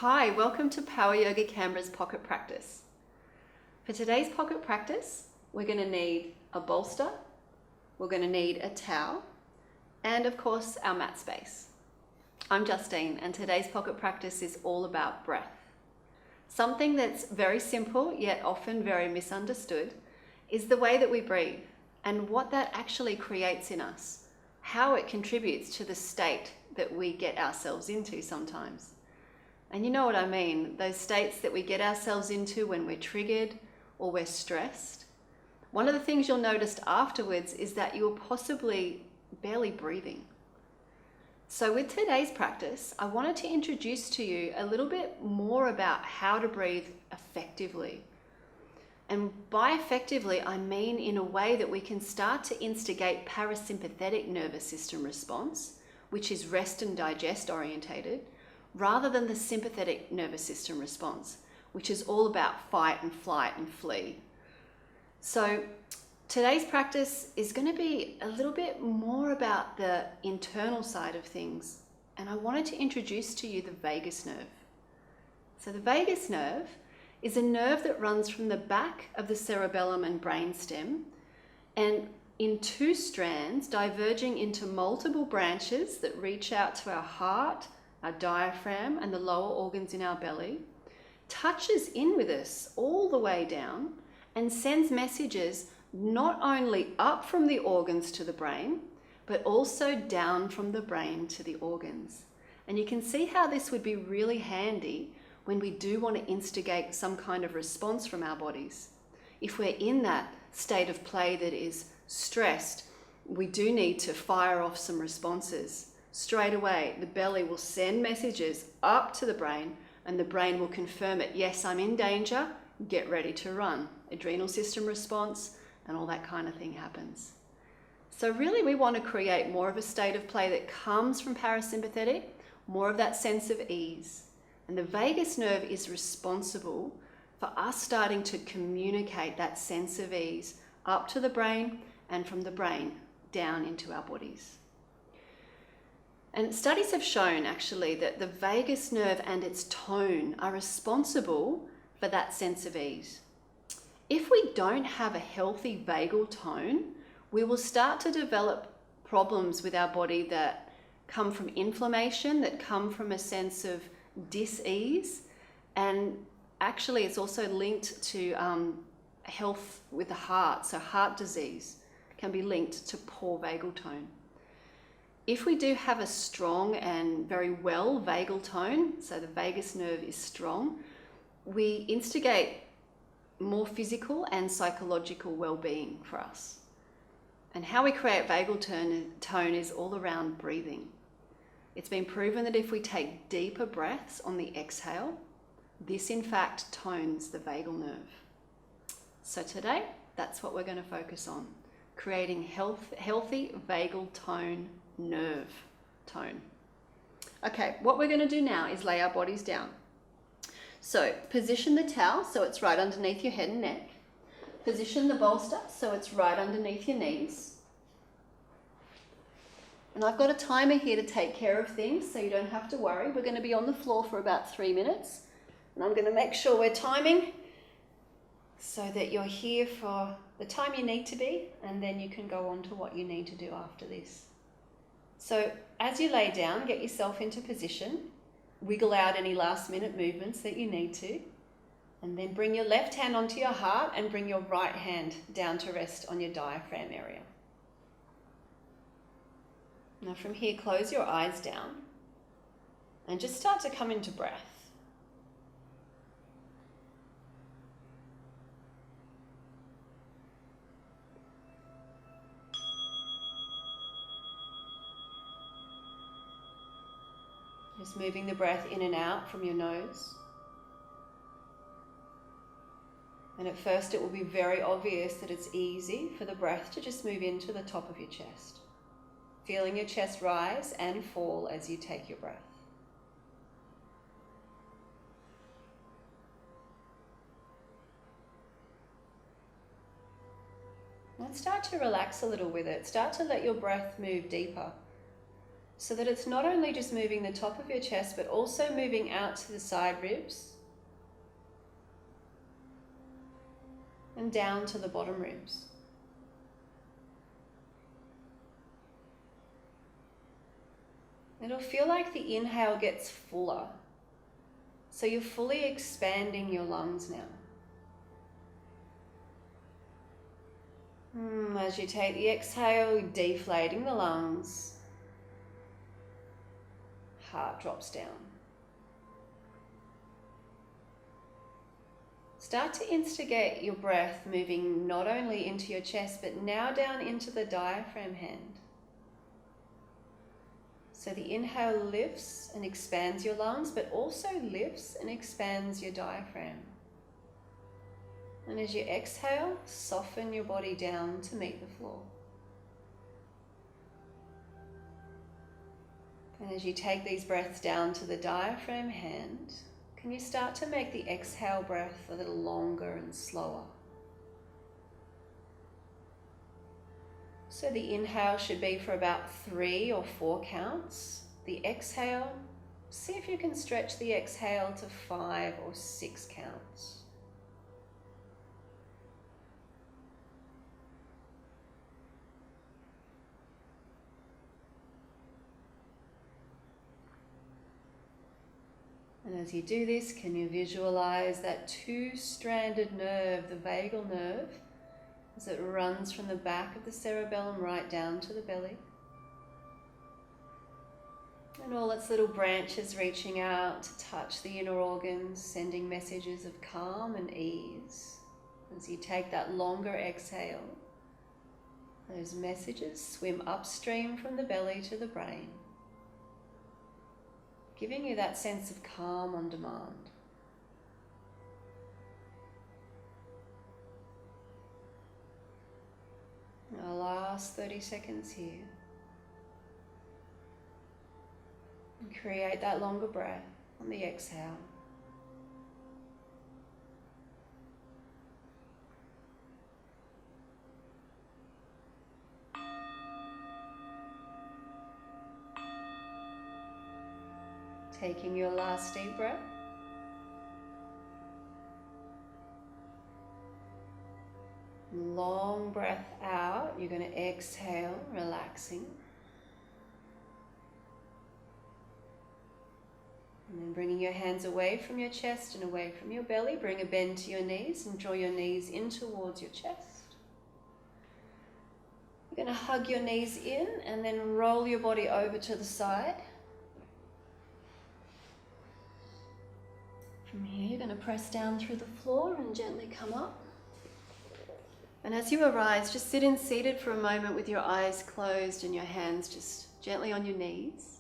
Hi, welcome to Power Yoga Canberra's pocket practice. For today's pocket practice, we're going to need a bolster, we're going to need a towel, and of course our mat space. I'm Justine, and today's pocket practice is all about breath. Something that's very simple yet often very misunderstood is the way that we breathe and what that actually creates in us, how it contributes to the state that we get ourselves into sometimes. And you know what I mean, those states that we get ourselves into when we're triggered or we're stressed. One of the things you'll notice afterwards is that you're possibly barely breathing. So with today's practice, I wanted to introduce to you a little bit more about how to breathe effectively. And by effectively, I mean in a way that we can start to instigate parasympathetic nervous system response, which is rest and digest orientated, rather than the sympathetic nervous system response, which is all about fight and flight and flee. So today's practice is going to be a little bit more about the internal side of things, and I wanted to introduce to you the vagus nerve. So the vagus nerve is a nerve that runs from the back of the cerebellum and brainstem, and in two strands diverging into multiple branches that reach out to our heart, our diaphragm, and the lower organs in our belly, touches in with us all the way down and sends messages not only up from the organs to the brain, but also down from the brain to the organs. And you can see how this would be really handy when we do want to instigate some kind of response from our bodies. If we're in that state of play that is stressed, we do need to fire off some responses. Straight away, the belly will send messages up to the brain, and the brain will confirm it. Yes, I'm in danger, get ready to run. Adrenal system response and all that kind of thing happens. So really we want to create more of a state of play that comes from parasympathetic, more of that sense of ease. And the vagus nerve is responsible for us starting to communicate that sense of ease up to the brain and from the brain down into our bodies. And studies have shown actually that the vagus nerve and its tone are responsible for that sense of ease. If we don't have a healthy vagal tone, we will start to develop problems with our body that come from inflammation, that come from a sense of dis-ease, and actually it's also linked to health with the heart. So heart disease can be linked to poor vagal tone. If we do have a strong and very well vagal tone, so the vagus nerve is strong, we instigate more physical and psychological well-being for us. And how we create vagal tone is all around breathing. It's been proven that if we take deeper breaths on the exhale, this in fact tones the vagal nerve. So today, that's what we're going to focus on, creating healthy vagal tone, nerve tone. Okay, what we're going to do now is lay our bodies down. So position the towel so it's right underneath your head and neck. Position the bolster so it's right underneath your knees. And I've got a timer here to take care of things so you don't have to worry. We're going to be on the floor for about 3 minutes. And I'm going to make sure we're timing so that you're here for the time you need to be, and then you can go on to what you need to do after this. So as you lay down, get yourself into position, wiggle out any last minute movements that you need to, and then bring your left hand onto your heart and bring your right hand down to rest on your diaphragm area. Now from here, close your eyes down and just start to come into breath. Just moving the breath in and out from your nose. And at first it will be very obvious that it's easy for the breath to just move into the top of your chest, feeling your chest rise and fall as you take your breath. And start to relax a little with it. Start to let your breath move deeper. so that it's not only just moving the top of your chest, but also moving out to the side ribs and down to the bottom ribs. It'll feel like the inhale gets fuller. So you're fully expanding your lungs now. As you take the exhale, deflating the lungs. Heart drops down. Start to instigate your breath moving not only into your chest, but now down into the diaphragm hand. So the inhale lifts and expands your lungs, but also lifts and expands your diaphragm. And as you exhale, soften your body down to meet the floor. And as you take these breaths down to the diaphragm hand, can you start to make the exhale breath a little longer and slower? So the inhale should be for about 3 or 4 counts. The exhale, see if you can stretch the exhale to 5 or 6 counts. And as you do this, can you visualize that 2-stranded nerve, the vagal nerve, as it runs from the back of the cerebellum right down to the belly? And all its little branches reaching out to touch the inner organs, sending messages of calm and ease. As you take that longer exhale, those messages swim upstream from the belly to the brain, giving you that sense of calm on demand. Our last 30 seconds here. And create that longer breath on the exhale. Taking your last deep breath. Long breath out. You're going to exhale, relaxing. And then bringing your hands away from your chest and away from your belly. Bring a bend to your knees and draw your knees in towards your chest. You're going to hug your knees in and then roll your body over to the side. From here, you're going to press down through the floor and gently come up. And as you arise, just sit in seated for a moment with your eyes closed and your hands just gently on your knees.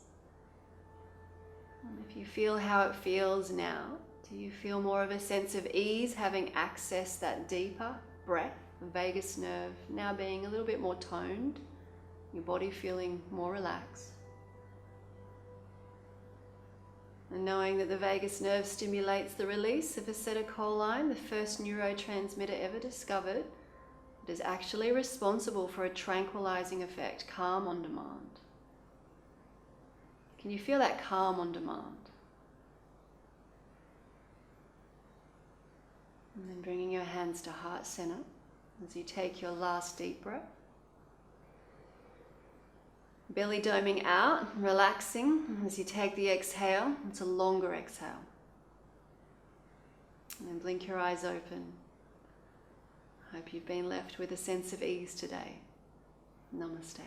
And if you feel how it feels now, do you feel more of a sense of ease, having accessed that deeper breath, the vagus nerve now being a little bit more toned, your body feeling more relaxed? And knowing that the vagus nerve stimulates the release of acetylcholine, the first neurotransmitter ever discovered, that is actually responsible for a tranquilizing effect, calm on demand. Can you feel that calm on demand? And then bringing your hands to heart center as you take your last deep breath. Belly doming out, relaxing as you take the exhale. It's a longer exhale. And then blink your eyes open. Hope you've been left with a sense of ease today. Namaste.